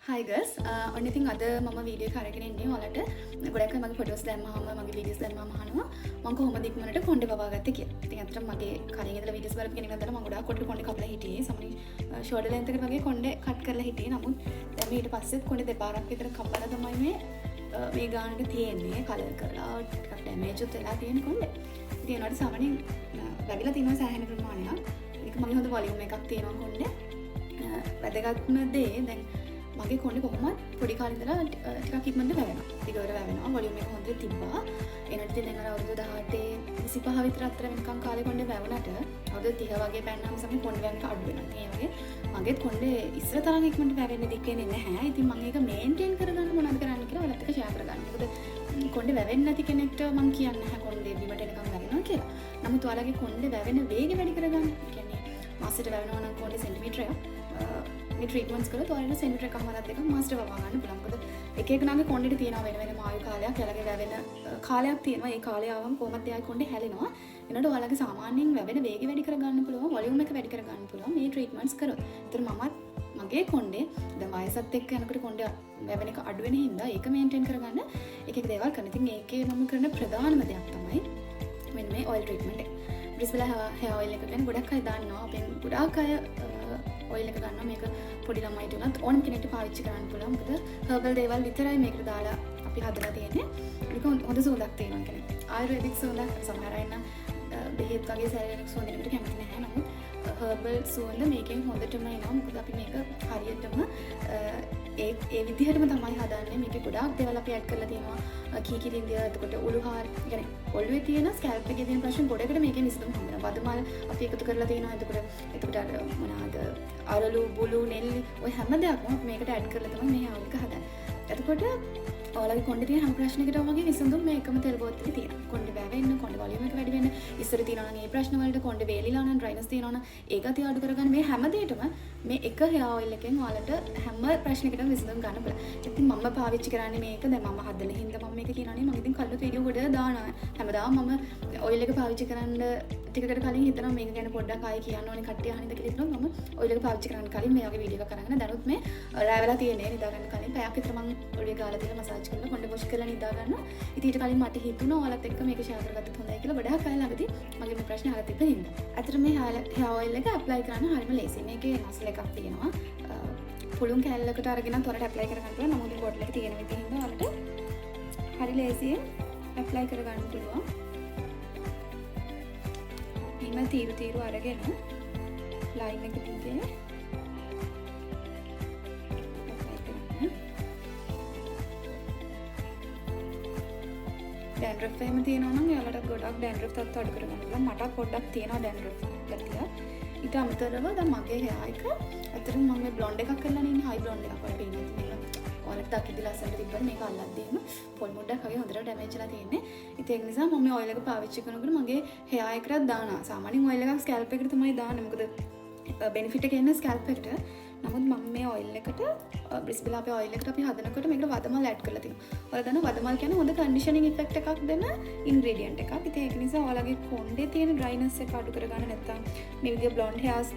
හයි ගස් ඔන්න ඉතින් අද මම වීඩියෝ එක අරගෙන ඉන්නේ ඔයාලට ගොඩක් අය මගේ ෆොටෝස් දැම්මම මගේ වීඩියෝස් දැම්මම අහනවා මම කොහොමද ඉක්මනට කොණ්ඩේ වවාගත්තේ කියලා. ඉතින් අතට මගේ කලින් ඉඳලා වීඩියෝස් බලපු කෙනෙක් නම් මම ගොඩාක් කොණ්ඩේ කපලා හිටියේ. සමහරවිට ෂෝල්ඩර් ලෙන්ත් එකට වගේ කොණ්ඩේ කට් කරලා හිටියේ. නමුත් දැන් ඊට පස්සෙත් කොණ්ඩේ දෙපාරක් විතර කපලා තමයි මේ ගානට තියෙන්නේ. කලර් කරලා ටිකක් ඩැමේජ් උත් වෙලා තියෙන කොණ්ඩේ. ඉතින් ඒනට සාමාන්‍යයෙන් වැවිලා තියෙනවා සෑහෙන ප්‍රමාණයක්. ඒක මගේ හොඳ වොලියුම් එකක් තියෙනවා කොණ්ඩේ. වැදගත්ම දේ දැන් මගේ කොණ්ඩේ කොහොමද පොඩි කාලේ ඉඳලා ටිකක් ඉක්මනට වැවෙනවා. දිගට වැවෙනවා. වොලියුම් එක හොඳට තිබ්බා. ඒනට ඉතින් දැන් අර අවුරුදු 18 25 විතර අතර වෙනකන් කාලේ කොණ්ඩේ වැවුනට අවුරුදු 30 වගේ පැන්නාම සමහර කොණ්ඩේ වැවෙන එක අඩු වෙනවා. ඒ වගේ මගේ කොණ්ඩේ ඉස්සර තරම් ඉක්මනට වැවෙන්නේ දික්කේනේ නැහැ. ඉතින් මම ඒක මේන්ටේන් කරගන්න මොනවද කරන්න කියලා ඔයාලත් එක්ක ෂෙයා කරගන්න. මොකද කොණ්ඩේ වැවෙන්නේ නැති කෙනෙක්ට මම කියන්නේ නැහැ කොණ්ඩේ බිමට එනකන් වැවෙනවා කියලා. නමුත් ඔයාලගේ කොණ්ඩේ වැවෙන වේගය වැඩි කරගන්න. ඒ කියන්නේ මාසෙට වැවෙනවා නම් කොණ්ඩේ සෙන්ටිමීටරයක් මේ ට්‍රීට්මන්ට්ස් කරලා ඔයාලට සෙන්ටිමීටර එකමාරක් දෙකක් මාසෙට වවා ගන්න පුළුවන්. මොකද එක එකනාගේ කොණ්ඩේට තියෙනවා වෙන වෙනම ආයු කාලයක්, එයාලගේ වැවෙන කාලයක් තියෙනවා. ඒ කාලය ආවම කොහොමද එයාගේ කොණ්ඩේ හැලෙනවා. එනකොට ඔයාලගේ සාමාන්‍යයෙන් වැවෙන වේගය වැඩි කරගන්න පුළුවන්, වොලියුම් එක වැඩි කරගන්න පුළුවන් මේ ට්‍රීට්මන්ට්ස් කරොත්. ඒතර මමත් මගේ කොණ්ඩේ දැන් වයසත් එක්ක යනකොට කොණ්ඩේ වැවෙන එක අඩු වෙන හින්දා ඒක මේන්ටේන් කරගන්න එක එක දේවල් කරන. ඉතින් ඒකේ මම කරන ප්‍රධානම දෙයක් තමයි මෙන්න මේ ඔයිල් ට්‍රීට්මන්ට් එක. බ්‍රිස්බලා හෙයාර් ඔයිල් එක ගැන ගොඩක් අය දන්නවා. අපෙන් ගොඩාක් අය ඔයිල් එක ගන්නවා. මේක පොඩි ළමයිට උනත් ඕනම කෙනෙක්ට පාවිච්චි කරන්න පුළුවන්. මොකද හර්බල් දේවල් විතරයි මේකට දාලා අපි හදලා තියෙන්නේ. ඒක හොඳ සුවඳක් තියෙනවා කියන්නේ. ආයුර්වේදික් සුවඳක්. සමහර අය නම් බෙහෙත් වගේ සැරේනික් සුවඳකට කැමති නැහැ. නමුත් හර්බල් සුවඳ මේකෙන් හොඳටම එනවා. මොකද අපි මේක හරියටම ඒ විදිහටම තමයි හදන්නේ. මේකේ ගොඩාක් දේවල් අපි ඇඩ් කරලා තියෙනවා. කීකිරින්දිය, එතකොට උළුහාර, يعني ඔළුවේ තියෙන ස්කැල්ප් එකේ තියෙන ප්‍රශ්න ගොඩකට මේකෙන් විසඳුම් හම්බෙනවා. වදමල් අපි එකතු කරලා තියෙනවා. එතකොට අර මොනවාද අරලු, බුලු, නෙල්ලි ඔය හැම දෙයක්ම මේකට ඇඩ් කරලා තමයි මේ ආවුල්ක හදන්නේ. එතකොට ඔයාලගේ කොණ්ඩේ තියෙන හැම ප්‍රශ්නයකටම වගේ විසඳුම් මේ එකම තෙල් බෝතලේ තියෙනවා. කොණ්ඩේ වැවෙන්න, කොණ්ඩේ වොලියුම් එක වැඩි වෙන්න, ඉස්සර තියෙනවා නම් ඒ ප්‍රශ්න වලට කොණ්ඩේ වේලිලා නම් ඩ්‍රයිනස් තියෙනවා නම් ඒක අතිය අඩු කරගන්න මේ හැම දෙයකම මේ එක හෙයාර් ඔයිල් එකෙන් ඔයාලට හැම ප්‍රශ්නයකටම විසඳුම් ගන්න පුළුවන්. ඉතින් මම පාවිච්චි කරන්නේ මේක. දැන් මම හදන හින්දා මම මේක කියනවානේ. මම ඉතින් කල්ප වීඩියෝ ගොඩ දානවා. හැමදාම මම ඔයිල් එක පාවිච්චි කරන්න ටිකකට කලින් හිතනවා මේක ගැන පොඩ්ඩක් ආයෙ කියන්න ඕනේ කට්ටිය අහන්න කියලා හිතනවා. මම ඔයිල් එක පාවිච්චි කරන්න කලින් මේ වගේ වීඩියෝ එකක් කරගෙන දැනුත් මේ රෑ වෙලා තියෙන්නේ නිදා ගන්න කලින් පැයක් විතර මම ඔළුවේ ගාලා තියලා මසාජ් කරලා කොණ්ඩේ වොෂ් කරලා නිදා ගන්නවා. ඉතින් ඊට කලින් මට හිතුණා ඔයාලත් එක්ක මේක ෂෙයා කරගත්තත් හොඳයි කියලා. ගොඩාක් අය ළඟදී මගේ මේ ප්‍රශ්න අහලා තිබ්බ හින්දා. අතට මේ හෙයාර් ඔයිල් එක ඇප්ලයි කරන්න හරිම ලේසි. මේකේ නසල එකක් තියෙනවා. පුළුන් කැල්ලකට අරගෙන තොරට ඇප්ලයි කරගන්න පුළුවන්. නමුත් බෝටල් එක තියෙන විදිහ හින්දා ඔයාලට හරි ලේසියෙන් ඇප්ලයි කරගන්න පුළුවන්. එහෙම තීරු අරගෙන ලයින් එක දිගේ ඩැන්ඩ්‍රෆ් එහෙම තියෙනවා නම් එයාලට ගොඩක් ඩැන්ඩ්‍රෆ් තත් අඩු කරගන්න පුළුවන්. මට පොඩ්ඩක් තියෙනවා ඩැන්ඩ්‍රෆ් ගතිය. ඊට අමතරව දැන් මගේ හෙයාර් එක අතරින් මම මේ බ්ලොන්ඩ් එකක් කරලා ඉන්නේ. හයි බ්ලොන්ඩ් එකක් වගේ පේනවා. ඉතින් මේක ඔයාලට දකිද්දි ලස්සනට තිබ්බම මේක අල්ලද්දීම පොල් මොඩක් වගේ හොඳට ඩැමේජ් වෙලා තියෙන්නේ. ඉතින් ඒක නිසා මම මේ ඔයිල් එක පාවිච්චි කරනකොට මගේ හෙයාර් එකට දානවා. සාමාන්‍යයෙන් ඔයිල් එකක් ස්කැල්ප් එකට තමයි දාන්නේ. මොකද බෙනිෆිට් එක එන්නේ ස්කැල්ප් එකට. නමුත් මම මේ ඔයිල් එකට බ්‍රිස්බලා අපේ ඔයිල් එකට අපි හදනකොට මේකට වදමල් ඇඩ් කරලා තියෙනවා. ඔයාලා දන්නවා වදමල් කියන්නේ හොඳ කන්ඩිෂනින් ඉෆෙක්ට් එකක් දෙන ඉන්ග්‍රීඩියන්ට් එකක්. ඉතින් ඒක නිසා ඔයාලගේ කොණ්ඩේ තියෙන ඩ්‍රයිනස් එක අඩු කරගන්න නැත්නම් මේ විදිය බ්ලොන්ඩ් හෙයාර්ස්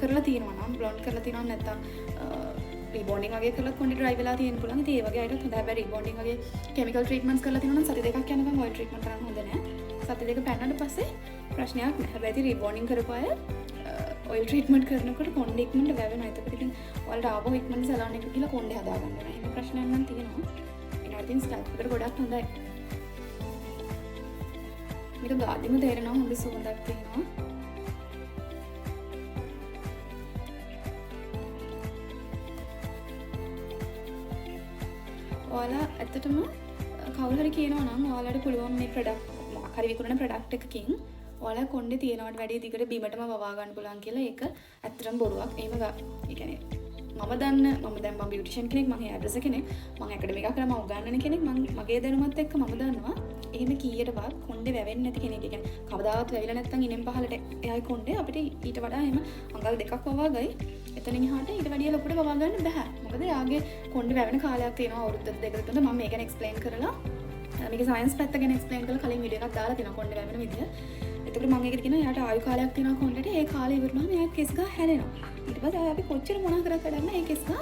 කරලා තියෙනවා නම් බ්ලොන්ඩ් කරලා තියෙනවා නැත්නම් රීබොන්ඩින් වගේ කරලා කොණ්ඩේ ඩ්‍රයි වෙලා තියෙන පුළුවන්. ඉතින් ඒ වගේ අයටත් හොඳයි. හැබැයි රීබොන්ඩින් වගේ කෙමිකල් ට්‍රීට්මන්ට්ස් කරලා තියෙනවා නම් සති දෙකක් යනකම් ඔයිල් ට්‍රීට්මන්ට් කරන්න හොඳ නැහැ. සති දෙක පැන්නට පස්සේ ප්‍රශ්නයක් නැහැ. හැබැයි රීබොන්ඩින් කරපු අය ඔයිල් ට්‍රීට්මන්ට් කරනකොට කොණ්ඩේ ඉක්මනට වැවෙනවා. එතකොට ඉතින් ඔයාලට ආපහු ඉක්මනට සලෝන් එකකට ගිහලා කොණ්ඩේ හදා ගන්න වෙනවා. එහෙම ප්‍රශ්නයක් නම් තියෙනවා. ඒකට ඉතින් ස්කැල්ප් එකට ගොඩක් හොඳයි. මේක ගාදිම තේරෙනවා හොඳ සුවඳක් තියෙනවා. ඔයාලා ඇත්තටම කවුරු හරි කියනවා නම් ඔයාලට පුළුවන් මේ ප්‍රොඩක්ට් මොකක් හරි විකුණන ප්‍රොඩක්ට් එකකින් ඔයාලා කොණ්ඩේ තියනවට වැඩිය දිගට බීමටම වවා ගන්න පුළුවන් කියලා ඒක ඇත්තටම බොරුවක්. එහෙම ඒ කියන්නේ මම දැන් මම බියුටිෂියන් කෙනෙක්, මම හෙයාර් ඩ්‍රෙසර් කෙනෙක්, මම ඇකඩමි එකක් කරලා මම උගන්වන කෙනෙක්. මගේ දැනුමත් එක්ක මම දන්නවා එහෙම කීයටවත් කොණ්ඩේ වැවෙන්නේ නැති කෙනෙක්. ඒ කියන්නේ කවදාවත් වැවිලා නැත්නම් ඉනෙන් පහලට එයායි කොණ්ඩේ අපිට ඊට වඩා එහෙම අඟල් දෙකක් වවා ගයි. එතනින් එහාට ඊට වැඩිය ලොකුට වවා ගන්න බෑ. මොකද එයාගේ කොණ්ඩේ වැවෙන කාලයක් තියෙනවා අවුරුදු දෙකකට තුන. මම මේක ගැන එක්ස්ප්ලেইন කරලා මේක සයන්ස් පැත්ත ගැන එක්ස්ප්ලেইন කරලා කලින් වීඩියෝ එකක් දාලා තියෙනවා කොණ්ඩේ වැවෙන විදිය. එතකොට මම ඒකට කියනවා එයාට ආයු කාලයක් තියෙනවා කොණ්ඩේට. ඒ කාලේ ඉවරනම එයා කෙස් ගහ හැලෙනවා. ඊට පස්සේ අපි කොච්චර මොනා කරත් වැඩක් නැහැ. ඒ කෙස් ගහ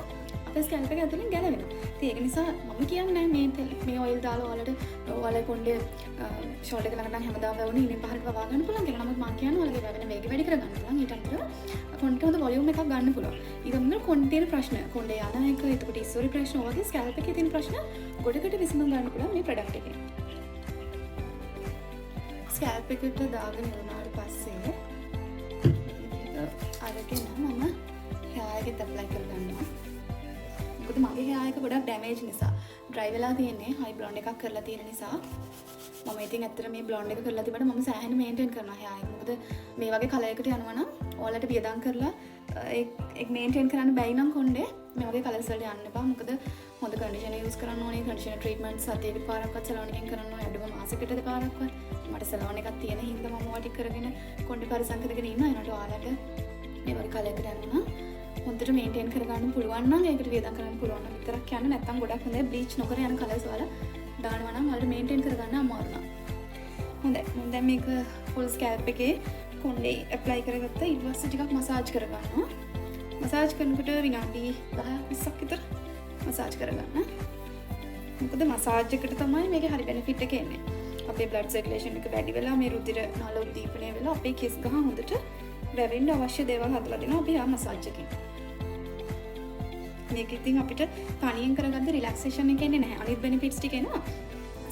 අපේ ස්කැල්ප් එක ඇතුලෙන් ගැලවෙනවා. ඉතින් ඒක නිසා මම කියන්නේ මේ ඔයිල් දාලා ඔයාලට ඔයාලේ කොණ්ඩේ ෂෝල්ඩර් එක ළඟට හැමදාම වැවුනේ ඉන්නේ පහළට වවා ගන්න පුළුවන් කියලා. නමුත් මම කියන්නේ ඔයාලගේ වැවෙන වේගය වැඩි කර ගන්න පුළුවන්. ඊට අමතරව කොණ්ඩේ හොඳ වොලියුම් එකක් ගන්න පුළුවන්. ඊට අමතරව කොණ්ඩේ තියෙන ප්‍රශ්න කොණ්ඩේ යන එක එතකොට ඉස්සෝරි ප්‍රශ්න වගේ ස්කැල්ප් එකේ තියෙන ප්‍රශ්න ගොඩකට විසඳුම් ගන්න පුළුවන් මේ ප්‍රොඩක්ට් එකෙන්. ස්කැල්ප් එකට දාගෙන ඉවරනාට පස්සේ අරගෙන මම hair එකෙත් apply කරගන්නවා. මොකද මගේ hair එක ගොඩක් damage නිසා dry වෙලා තියෙන්නේ. high blonde එකක් කරලා තියෙන නිසා මම ඉතින් ඇත්තට මේ blonde එක කරලා තිබ්බට මම සෑහෙන maintain කරනවා hair එක. මොකද මේ වගේ color එකකට යනවා නම් ඔයාලට වියදම් කරලා ඒක maintain කරන්න බැයි නම් කොණ්ඩේ මේ වගේ colors වලට යන්න එපා. මොකද හොඳ conditioner use කරන්න ඕනේ. conditioner treatment සතියකට පාරක්වත් salon එකෙන් කරන්න ඕනේ. අඩුම මාසෙකට දෙපාරක්වත්. මට salon එකක් තියෙන හින්දා මම ඔය ටික කරගෙන කොණ්ඩේ පරිසම් කරගෙන ඉන්නවා. ඒනට ඔයාලට මේ වගේ color එකකට යනවා හොඳට මේන්ටේන් කරගන්න පුළුවන් නම් ඒකට වියදම් කරන්න පුළුවන් නම් විතරක් යන්න. නැත්නම් ගොඩක් හොඳයි බ්ලීච් නොකර යන කලර්ස් වල දානවා නම් වලට මේන්ටේන් කරගන්න අමාරු නම්. හොඳයි. මම දැන් මේක ෆුල් ස්කැල්ප් එකේ කොණ්ඩේ ඇප්ලයි කරගත්තා. ඊට පස්සේ ටිකක් මසාජ් කරගන්නවා. මසාජ් කරනකොට විනාඩි 10-20ක් විතර මසාජ් කරගන්න. මොකද මසාජ් එකට තමයි මේකේ හරි බෙනිෆිට් එක එන්නේ. අපේ බ්ලඩ් සර්කියුලේෂන් එක වැඩි වෙලා මේ රුධිර නාල උද්දීපනය වෙලා අපේ කෙස් ගහ හොඳට වැවෙන්න අවශ්‍ය දේවල් හදලා දෙනවා අපි ආ මසාජ් එකෙන්. මේක ඉතින් අපිට තනියෙන් කරගන්න රිලැක්සේෂන් එක එන්නේ නැහැ. අනිත් බෙනිෆිට්ස් ටික එනවා.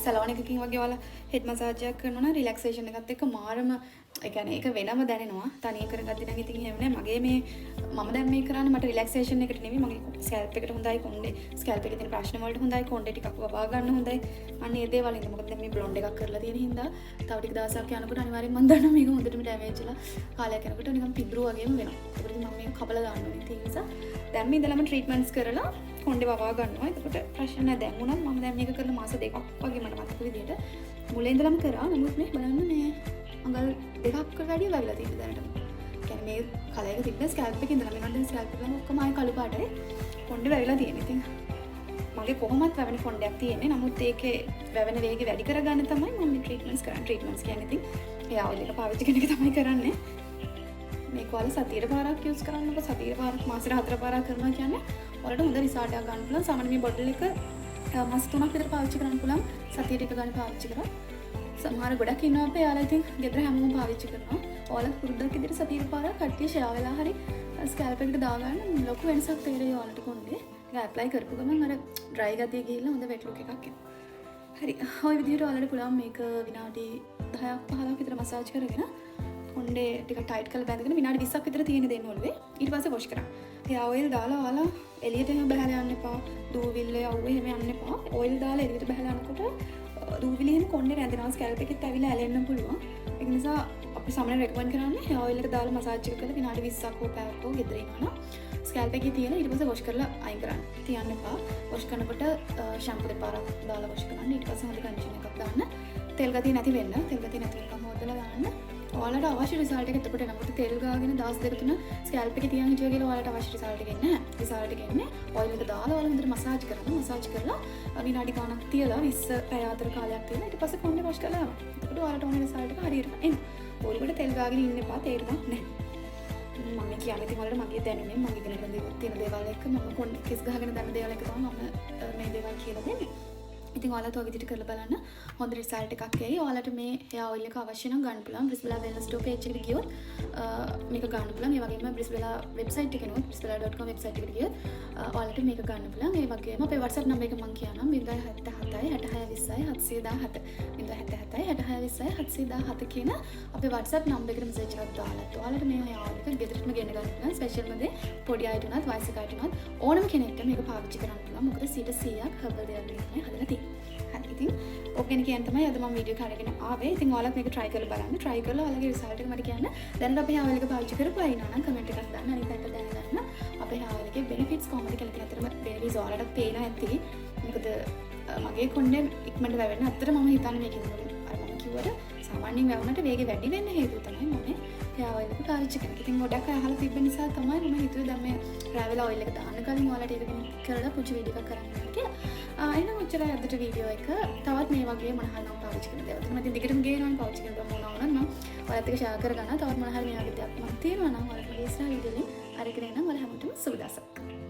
සැලෝන් එකකින් වගේ ඔයාලා හෙඩ් මසාජ් එකක් කරනවා නම් රිලැක්සේෂන් එකත් එක්ක මාරම ඒ කියන්නේ ඒක වෙනම දැනෙනවා. තනියෙන් කරගද්දි නම් ඉතින් එහෙම නෑ. මගේ මේ මම දැන් මේ කරන්නේ මට රිලැක්සේෂන් එකට නෙමෙයි. මගේ ස්කැල්ප් එකට හොඳයි කොණ්ඩේ. ස්කැල්ප් එකේ තියෙන ප්‍රශ්න වලට හොඳයි. කොණ්ඩේ ටිකක් වවා ගන්න හොඳයි. අන්න ඒ දේවල් ඉන්න. මොකද දැන් මේ බ්ලොන්ඩ් එකක් කරලා තියෙන හින්දා තව ටික දවසක් යනකොට අනිවාර්යෙන් මම දන්නවා මේක හොඳටම ඩැමේජ් වෙලා කාලයක් යනකොට නිකන් පිබ්රු වගේම වෙනවා. ඒකට ඉතින් මම මේක කපලා දාන්න ඕනේ. ඒ නිසා දැන් මේ ඉඳලම ට්‍රීට්මන්ට්ස් කරලා කොණ්ඩේ වවා ගන්නවා. එතකොට ප්‍රශ්න නැහැ. දැන් උනත් මම දැන් මේක කරලා මාස දෙකක් වගේ මට මතක විදියට මුලින් ඉඳලම කරා. නමුත් මේ බලන්න මේ අඟල් දෙකක් වැඩි වැවිලා තියෙන දැනටම. කියන්නේ මේ කලර් එක තිබ්බ ස්කැල්ප් එකේ ඉඳලා මම දැන් ස්කැල්ප් එක ඔක්කොම ආයෙ කළු පාටයි කොණ්ඩේ වැවිලා තියෙන. ඉතින් මගේ කොහොමත් වැවෙන කොණ්ඩයක් තියෙන්නේ. නමුත් ඒකේ වැවෙන වේගය වැඩි කරගන්න තමයි මම මේ ට්‍රීට්මන්ට්ස් කරන්නේ. ට්‍රීට්මන්ට්ස් කියන්නේ ඉතින් ඒ ඔයිල් එක පාවිච්චි කරන එක තමයි කරන්නේ. මේක වල සතියේ පාරක් යූස් කරන්නකො සතියේ පාරක් මාසෙට 4 පාරක් කරනවා කියන්නේ ඔයාලට හොඳ රිසල්ට් එකක් ගන්න පුළුවන්. සාමාන්‍ය මේ බොටල් එක මාස 3ක් විතර පාවිච්චි කරන්න පුළුවන්. සතියට එක ගන්න පාවිච්චි කරා. සමහර ගොඩක් ඉන්නවා අපේ යාළුවා ඉතින් ගෙදර හැමෝම පාවිච්චි කරනවා. ඔයාලා පුරුද්දක් විදිහට සතියේ පාරක් කට්ටිය ෂෙයා වෙලා හරි ස්කැල්ප් එකට දාගන්න ලොකු වෙනසක් තේරෙයි ඔයාලට කොණ්ඩේ. ඒක ඇප්ලයි කරපු ගමන් අර ඩ්‍රයි ගතිය ගිහිල්ලා හොඳ වෙට් ලුක් එකක් එනවා. හරි. ඔය විදිහට ඔයාලට පුළුවන් මේක විනාඩි 10ක් 15ක් විතර මසාජ් කරගෙන කොණ්ඩේ ටික ටයිට් කරලා බැඳගෙන විනාඩි 20ක් විතර තියෙන දෙන්න ඕනේ. ඊට පස්සේ වොෂ් කරා. ඒ ඔයිල් දාලා ඔයාලා එළියට එහෙම බහලා යන්න එපා. දූවිල්ල යවුවේ එහෙම යන්න එපා. ඔයිල් දාලා එළියට බහලා යනකොට දූවිලි එහෙම කොණ්ඩේ රැඳෙනවා. ස්කැල්ප් එකෙත් ඇවිල්ලා ඇලෙන්න පුළුවන්. ඒක නිසා අපි සාමාන්‍යයෙන් රෙකමන්ඩ් කරන්නේ hair oil එක දාලා මසාජ් එක කරලා විනාඩි 20ක් හෝ පැයක් හෝ ගෙදර ඉන්නවා නම් ස්කැල්ප් එකේ තියෙන ඊට පස්සේ වොෂ් කරලා අයින් කරන්න. තියන්න එපා. වොෂ් කරනකොට ෂැම්පූ දෙපාරක් දාලා වොෂ් කරන්න. ඊට පස්සේ හොඳ කන්ඩිෂනර් එකක් දාන්න. තෙල් ගතිය නැති වෙන්න. තෙල් ගතිය නැති වෙනකම් හොදලා දාන්න. ඔයාලට අවශ්‍ය රිසල්ට් එක එතකොට එනකොට තෙල් ගාගෙන දවස් දෙක තුන ස්කැල්ප් එකේ තියන් හිටියා කියලා ඔයාලට අවශ්‍ය රිසල්ට් එක එන්නේ නැහැ. රිසල්ට් එක එන්නේ ඔයිල් එක දාලා ඔයාලා හොඳට මසාජ් කරන්න. මසාජ් කරලා විනාඩි ගාණක් තියලා 20 පැය අතර කාලයක් තියලා ඊට පස්සේ කොණ්ඩේ වොෂ් කරලා යනවා. එතකොට ඔයාලට ඕන රිසල්ට් එක හරියට එනවා. ඔයාලට තෙල් ගාගෙන ඉන්න එපා. තේරුණා නැහැ. මම කියන්නේ ඉතින් ඔයාලට මගේ දැනුමෙන් මම ඉගෙන ගන්න තියෙන දේවල් එක්ක මම කොණ්ඩේ කිස් ගහගෙන දැන දේවල් එක තමයි මම මේ දේවල් කියලා දෙන්නේ. ඉතින් ඔයාලත් ඔය විදිහට කරලා බලන්න හොඳ රිසල්ට් එකක් එයි. ඔයාලට මේ hair oil එක අවශ්‍ය නම් ගන්න පුළුවන්. Brisbane Wellness Store page එකට ගියොත් මේක ගන්න පුළුවන්. ඒ වගේම Brisbane website එකේ නෝත් brisbane.com website එකට ගියොත් ඔයාලට මේක ගන්න පුළුවන්. ඒ වගේම අපේ WhatsApp number එක මම කියන්නම් 077 66 20 717 077 66 20 717 කියන අපේ WhatsApp number එකට message එකක් දාලා ඔයාලට මේ hair oil එක ගෙදරටම ගෙන්න ගන්න පුළුවන්. ස්පෙෂල් මොදේ පොඩි අයට උනත් වයසක අයට උනත් ඕනම කෙනෙක්ට මේක පාවිච්චි කරන්න පුළුවන්. මොකද 100%ක් herbal දේවල් වලින් හදලා තියෙන්නේ. හරි ඉතින් ඕකෙන් කියන තමයි අද මම වීඩියෝ කරගෙන ආවේ. ඉතින් ඔයාලත් මේක try කරලා බලන්න. try කරලා ඔයාලගේ result එක මට කියන්න. දැනට අපේ hair oil එක පාවිච්චි කරපු අය ඉන්නවා නම් comment එකක් දාන්න. අනිත් අයට දැනගන්න. අපේ hair oil එකේ benefits කොහොමද කියලා ඉතින් අතරම benefits ඔයාලට පේනවා ඇති. මොකද මගේ කොණ්ඩේ ඉක්මනට වැවෙන්න අතර මම හිතන්නේ මේකෙන් අර මම කිව්වට සාමාන්‍යයෙන් වැවුනට වේගෙ වැඩි වෙන්න හේතුව තමයි මම hair oil එක පාවිච්චි කරන්නේ. ඉතින් ගොඩක් අය අහලා තිබ්බ නිසා තමයි මම හිතුවේ දැන් මේ travel oil එක දාන්න කලින් ඔයාලට ඒක කරලා පුංචි වීඩියෝ එකක් කරන්න කියලා. එහෙනම් ඔච්චරයි අදට වීඩියෝ එක. තවත් මේ වගේ මොන හරි නම් පාවිච්චි කරන දේවල්. මම ඉතින් දිගටම ගේනවා පාවිච්චි කරනවා මොනවා වුණත් මම ඔයාලත් එක්ක ෂෙයා කරගන්නවා. තවත් මොන හරි මේ වගේ දෙයක් මම තියෙනවා නම් ඔයාලට ඉස්සරහ වීඩියෝ එකෙන් අරගෙන එන්න. ඔයාලා හැමෝටම සුබ දවසක්.